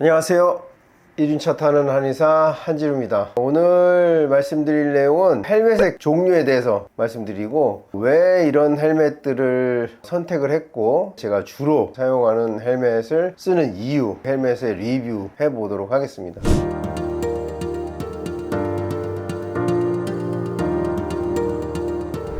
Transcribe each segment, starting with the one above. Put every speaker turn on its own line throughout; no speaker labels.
안녕하세요. 1륜차 타는 한의사 한지루입니다. 오늘 말씀드릴 내용은 헬멧의 종류에 대해서 말씀드리고, 왜 이런 헬멧들을 선택을 했고 제가 주로 사용하는 헬멧을 쓰는 이유, 헬멧의 리뷰 해보도록 하겠습니다.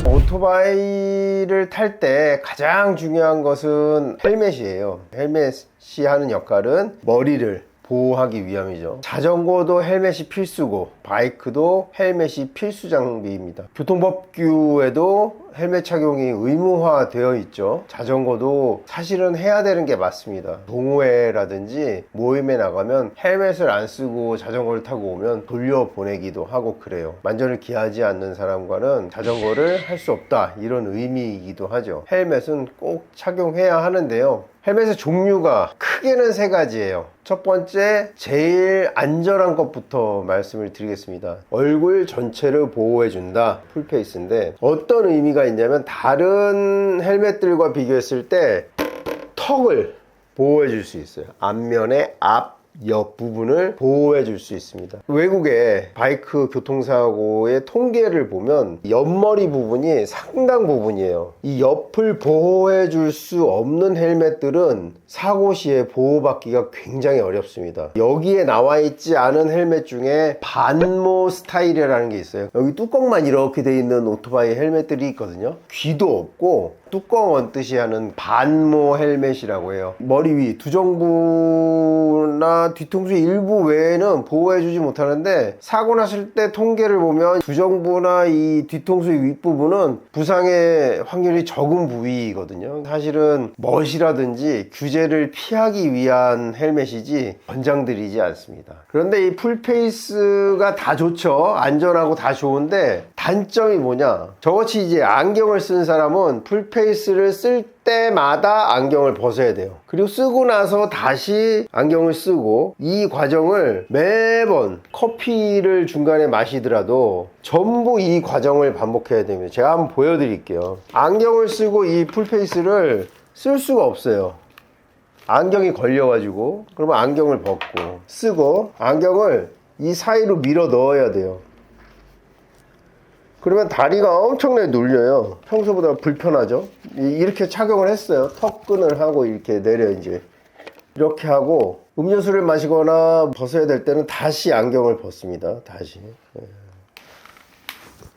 오토바이를 탈 때 가장 중요한 것은 헬멧이에요. 헬멧이 하는 역할은 머리를 보호하기 위함이죠. 자전거도 헬멧이 필수고 바이크도 헬멧이 필수 장비입니다. 교통법규에도 헬멧 착용이 의무화 되어 있죠. 자전거도 사실은 해야 되는 게 맞습니다. 동호회라든지 모임에 나가면 헬멧을 안 쓰고 자전거를 타고 오면 돌려보내기도 하고 그래요. 만전을 기하지 않는 사람과는 자전거를 할 수 없다, 이런 의미이기도 하죠. 헬멧은 꼭 착용해야 하는데요, 헬멧의 종류가 크게는 세 가지예요. 첫 번째, 제일 안전한 것부터 말씀을 드리겠습니다. 얼굴 전체를 보호해준다, 풀페이스인데 어떤 의미가 있냐면, 다른 헬멧들과 비교했을 때 턱을 보호해줄 수 있어요. 앞면의 옆 부분을 보호해 줄 수 있습니다. 외국의 바이크 교통사고의 통계를 보면 옆머리 부분이 상당 부분이에요. 이 옆을 보호해 줄 수 없는 헬멧들은 사고 시에 보호받기가 굉장히 어렵습니다. 여기에 나와 있지 않은 헬멧 중에 반모 스타일이라는 게 있어요. 여기 뚜껑만 이렇게 돼 있는 오토바이 헬멧들이 있거든요. 귀도 없고 뚜껑 얹듯이 하는 반모 헬멧이라고 해요. 머리 위 두정부나 뒤통수 일부 외에는 보호해주지 못하는데, 사고 났을 때 통계를 보면 두정부나 이 뒤통수 윗부분은 부상의 확률이 적은 부위이거든요. 사실은 멋이라든지 규제를 피하기 위한 헬멧이지 권장드리지 않습니다. 그런데 이 풀페이스가 다 좋죠. 안전하고 다 좋은데 단점이 뭐냐, 저같이 이제 안경을 쓴 사람은 풀페이스를 쓸 때마다 안경을 벗어야 돼요. 그리고 쓰고 나서 다시 안경을 쓰고, 이 과정을 매번 커피를 중간에 마시더라도 전부 이 과정을 반복해야 됩니다. 제가 한번 보여드릴게요. 안경을 쓰고 이 풀페이스를 쓸 수가 없어요. 안경이 걸려가지고, 그러면 안경을 벗고 쓰고, 안경을 이 사이로 밀어 넣어야 돼요. 그러면 다리가 엄청나게 눌려요. 평소보다 불편하죠. 이렇게 착용을 했어요. 턱끈을 하고 이렇게 내려, 이제 이렇게 하고, 음료수를 마시거나 벗어야 될 때는 다시 안경을 벗습니다. 다시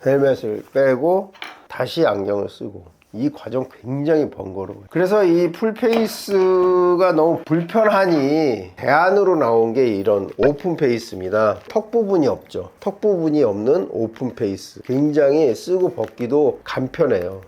헬멧을 빼고 다시 안경을 쓰고, 이 과정 굉장히 번거로워요. 그래서 이 풀페이스가 너무 불편하니 대안으로 나온 게 이런 오픈 페이스입니다. 턱 부분이 없죠. 턱 부분이 없는 오픈 페이스, 굉장히 쓰고 벗기도 간편해요.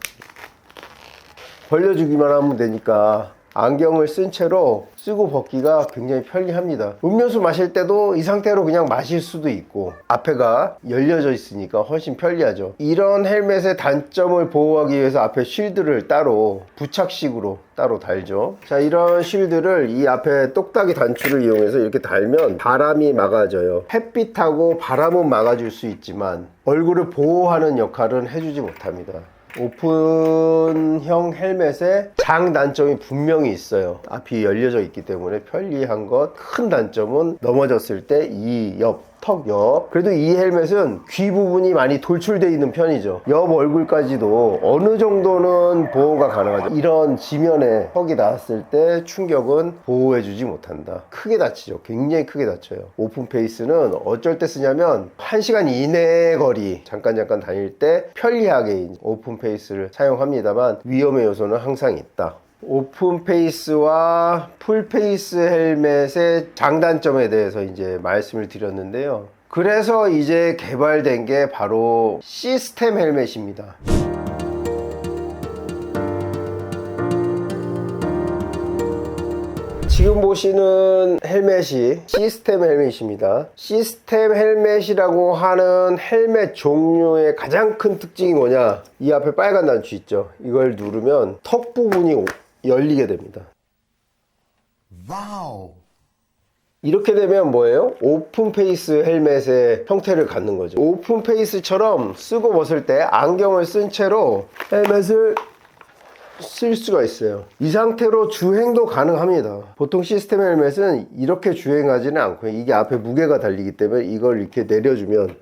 벌려주기만 하면 되니까 안경을 쓴 채로 쓰고 벗기가 굉장히 편리합니다. 음료수 마실 때도 이 상태로 그냥 마실 수도 있고, 앞에가 열려져 있으니까 훨씬 편리하죠. 이런 헬멧의 단점을 보호하기 위해서 앞에 쉴드를 따로 부착식으로 따로 달죠. 자, 이런 쉴드를 이 앞에 똑딱이 단추를 이용해서 이렇게 달면 바람이 막아져요. 햇빛하고 바람은 막아줄 수 있지만 얼굴을 보호하는 역할은 해주지 못합니다. 오픈형 헬멧의 장단점이 분명히 있어요. 앞이 열려져 있기 때문에 편리한 것, 큰 단점은 넘어졌을 때 이 턱 옆, 그래도 이 헬멧은 귀 부분이 많이 돌출되어 있는 편이죠. 옆 얼굴까지도 어느 정도는 보호가 가능하죠. 이런 지면에 턱이 닿았을 때 충격은 보호해주지 못한다. 크게 다치죠. 굉장히 크게 다쳐요. 오픈 페이스는 어쩔 때 쓰냐면 1시간 이내 거리 잠깐 다닐 때 편리하게 오픈 페이스를 사용합니다만, 위험의 요소는 항상 있다. 오픈 페이스와 풀 페이스 헬멧의 장단점에 대해서 이제 말씀을 드렸는데요. 그래서 이제 개발된 게 바로 시스템 헬멧입니다. 지금 보시는 헬멧이 시스템 헬멧입니다. 시스템 헬멧이라고 하는 헬멧 종류의 가장 큰 특징이 뭐냐, 이 앞에 빨간 단추 있죠. 이걸 누르면 턱 부분이 열리게 됩니다. 와우. 이렇게 되면 뭐예요? 오픈 페이스 헬멧의 형태를 갖는 거죠. 오픈 페이스처럼 쓰고 벗을 때 안경을 쓴 채로 헬멧을 쓸 수가 있어요. 이 상태로 주행도 가능합니다. 보통 시스템 헬멧은 이렇게 주행하지는 않고요. 이게 앞에 무게가 달리기 때문에 이걸 이렇게 내려주면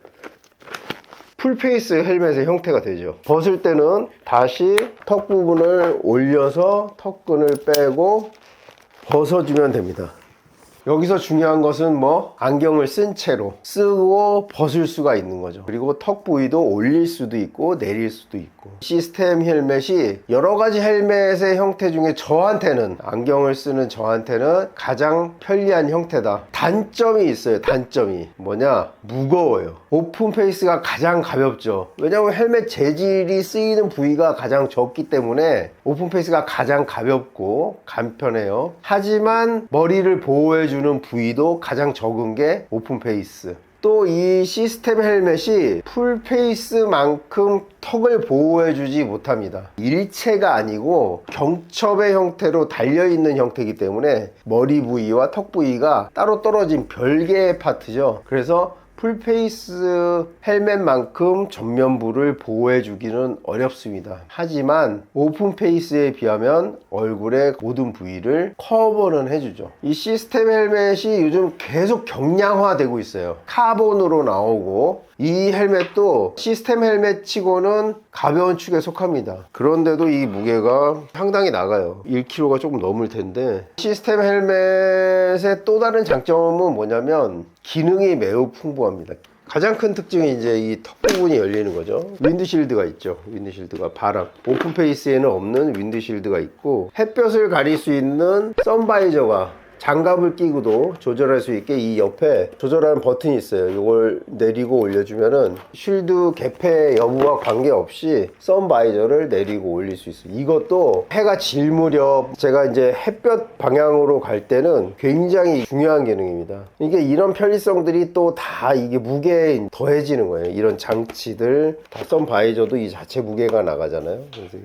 풀페이스 헬멧의 형태가 되죠. 벗을 때는 다시 턱 부분을 올려서 턱끈을 빼고 벗어주면 됩니다. 여기서 중요한 것은 뭐 안경을 쓴 채로 쓰고 벗을 수가 있는 거죠. 그리고 턱 부위도 올릴 수도 있고 내릴 수도 있고. 시스템 헬멧이 여러 가지 헬멧의 형태 중에 저한테는, 안경을 쓰는 저한테는 가장 편리한 형태다. 단점이 있어요. 단점이 뭐냐? 무거워요. 오픈 페이스가 가장 가볍죠. 왜냐하면 헬멧 재질이 쓰이는 부위가 가장 적기 때문에 오픈 페이스가 가장 가볍고 간편해요. 하지만 머리를 보호해주는 부위도 가장 적은 게 오픈 페이스. 또 이 시스템 헬멧이 풀 페이스만큼 턱을 보호해주지 못합니다. 일체가 아니고 경첩의 형태로 달려있는 형태이기 때문에 머리 부위와 턱 부위가 따로 떨어진 별개의 파트죠. 그래서 풀페이스 헬멧만큼 전면부를 보호해주기는 어렵습니다. 하지만 오픈페이스에 비하면 얼굴의 모든 부위를 커버는 해주죠. 이 시스템 헬멧이 요즘 계속 경량화되고 있어요. 카본으로 나오고, 이 헬멧도 시스템 헬멧 치고는 가벼운 축에 속합니다. 그런데도 이 무게가 상당히 나가요. 1kg가 조금 넘을 텐데, 시스템 헬멧의 또 다른 장점은 뭐냐면 기능이 매우 풍부합니다. 가장 큰 특징이 이제 이 턱 부분이 열리는 거죠. 윈드실드가 있죠. 윈드실드가 바람. 오픈 페이스에는 없는 윈드실드가 있고, 햇볕을 가릴 수 있는 선바이저가, 장갑을 끼고도 조절할 수 있게 이 옆에 조절하는 버튼이 있어요. 이걸 내리고 올려주면은 쉴드 개폐 여부와 관계없이 선바이저를 내리고 올릴 수 있어요. 이것도 해가 질 무렵 제가 이제 햇볕 방향으로 갈 때는 굉장히 중요한 기능입니다. 이게 이런 편리성들이 또 다 이게 무게에 더해지는 거예요. 이런 장치들 다 선바이저도 이 자체 무게가 나가잖아요.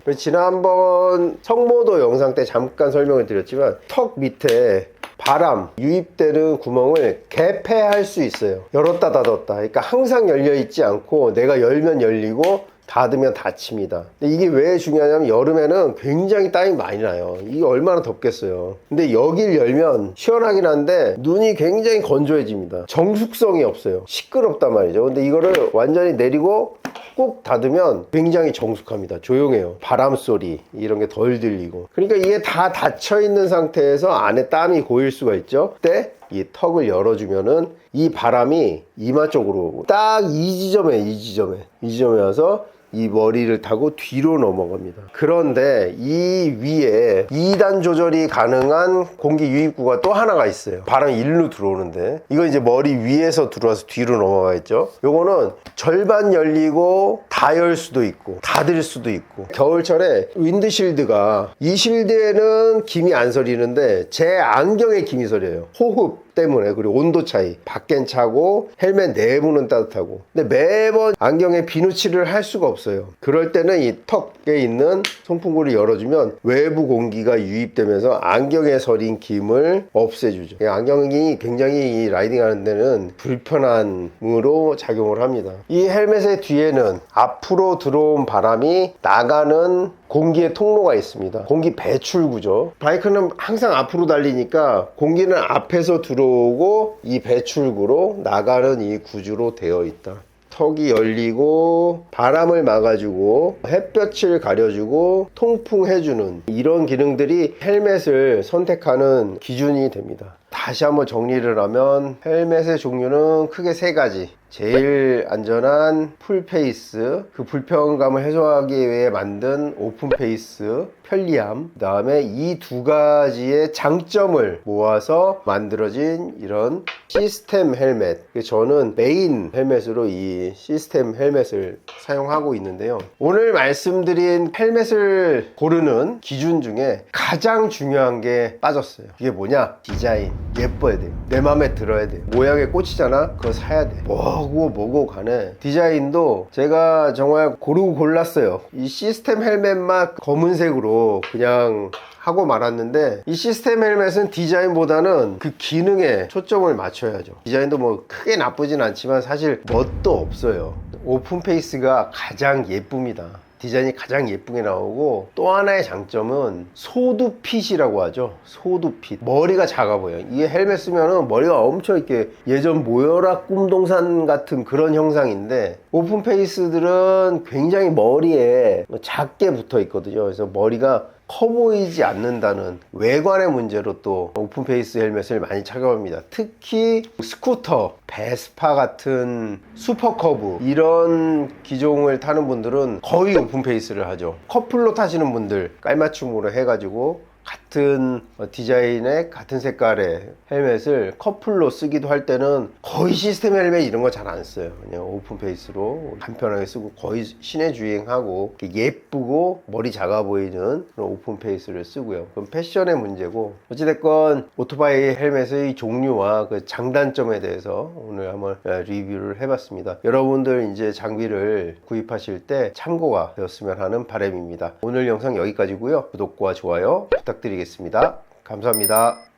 그래서 지난번 성모도 영상 때 잠깐 설명을 드렸지만 턱 밑에 바람 유입되는 구멍을 개폐할 수 있어요. 열었다 닫았다. 그러니까 항상 열려 있지 않고 내가 열면 열리고 닫으면 닫힙니다. 근데 이게 왜 중요하냐면 여름에는 굉장히 땀이 많이 나요. 이게 얼마나 덥겠어요. 근데 여길 열면 시원하긴 한데 눈이 굉장히 건조해집니다. 정숙성이 없어요. 시끄럽단 말이죠. 근데 이거를 완전히 내리고 꾹 닫으면 굉장히 정숙합니다. 조용해요. 바람 소리 이런 게 덜 들리고. 그러니까 이게 다 닫혀 있는 상태에서 안에 땀이 고일 수가 있죠. 그때 이 턱을 열어주면은 이 바람이 이마 쪽으로 딱 이 지점에 와서 이 머리를 타고 뒤로 넘어갑니다. 그런데 이 위에 2단 조절이 가능한 공기 유입구가 또 하나가 있어요. 바람이 일로 들어오는데, 이거 이제 머리 위에서 들어와서 뒤로 넘어가겠죠. 요거는 절반 열리고 다 열 수도 있고 닫을 수도 있고. 겨울철에 윈드실드가, 이 실드에는 김이 안 서리는데 제 안경에 김이 서려요. 호흡 때문에. 그리고 온도 차이, 밖엔 차고 헬멧 내부는 따뜻하고. 근데 매번 안경에 비누칠을 할 수가 없어요. 그럴 때는 이 턱에 있는 송풍구를 열어주면 외부 공기가 유입되면서 안경에 서린 김을 없애주죠. 안경이 굉장히 이 라이딩하는 데는 불편함으로 작용을 합니다. 이 헬멧의 뒤에는 앞으로 들어온 바람이 나가는 공기의 통로가 있습니다. 공기 배출구죠. 바이크는 항상 앞으로 달리니까 공기는 앞에서 들어오고 이 배출구로 나가는 이 구조로 되어 있다. 턱이 열리고 바람을 막아주고 햇볕을 가려주고 통풍해주는 이런 기능들이 헬멧을 선택하는 기준이 됩니다. 다시 한번 정리를 하면 헬멧의 종류는 크게 세 가지. 제일 안전한 풀페이스, 그 불편감을 해소하기 위해 만든 오픈페이스, 편리함, 그 다음에 이 두 가지의 장점을 모아서 만들어진 이런 시스템 헬멧. 저는 메인 헬멧으로 이 시스템 헬멧을 사용하고 있는데요. 오늘 말씀드린 헬멧을 고르는 기준 중에 가장 중요한 게 빠졌어요. 이게 뭐냐? 디자인. 예뻐야 돼요. 내 맘에 들어야 돼요. 모양에 꽂히잖아? 그거 사야 돼. 뭐고 간에 디자인도 제가 정말 고르고 골랐어요. 이 시스템 헬멧만 검은색으로 그냥 하고 말았는데, 이 시스템 헬멧은 디자인보다는 그 기능에 초점을 맞춰야죠. 디자인도 뭐 크게 나쁘진 않지만 사실 멋도 없어요. 오픈페이스가 가장 예쁩니다. 디자인이 가장 예쁘게 나오고, 또 하나의 장점은 소두핏이라고 하죠. 소두핏. 머리가 작아 보여요. 이게 헬멧 쓰면은 머리가 엄청 이렇게 예전 모여라 꿈동산 같은 그런 형상인데, 오픈 페이스들은 굉장히 머리에 작게 붙어 있거든요. 그래서 머리가 커 보이지 않는다는 외관의 문제로 또 오픈 페이스 헬멧을 많이 착용합니다. 특히 스쿠터, 베스파 같은 슈퍼커브 이런 기종을 타는 분들은 거의 오픈 페이스를 하죠. 커플로 타시는 분들 깔맞춤으로 해가지고 같은 디자인의 같은 색깔의 헬멧을 커플로 쓰기도 할 때는 거의 시스템 헬멧 이런 거 잘 안 써요. 그냥 오픈 페이스로 간편하게 쓰고, 거의 시내 주행하고 예쁘고 머리 작아 보이는 그런 오픈 페이스를 쓰고요. 그럼 패션의 문제고, 어찌됐건 오토바이 헬멧의 종류와 그 장단점에 대해서 오늘 한번 리뷰를 해봤습니다. 여러분들 이제 장비를 구입하실 때 참고가 되었으면 하는 바람입니다. 오늘 영상 여기까지고요. 구독과 좋아요 부탁드리겠습니다. 감사합니다.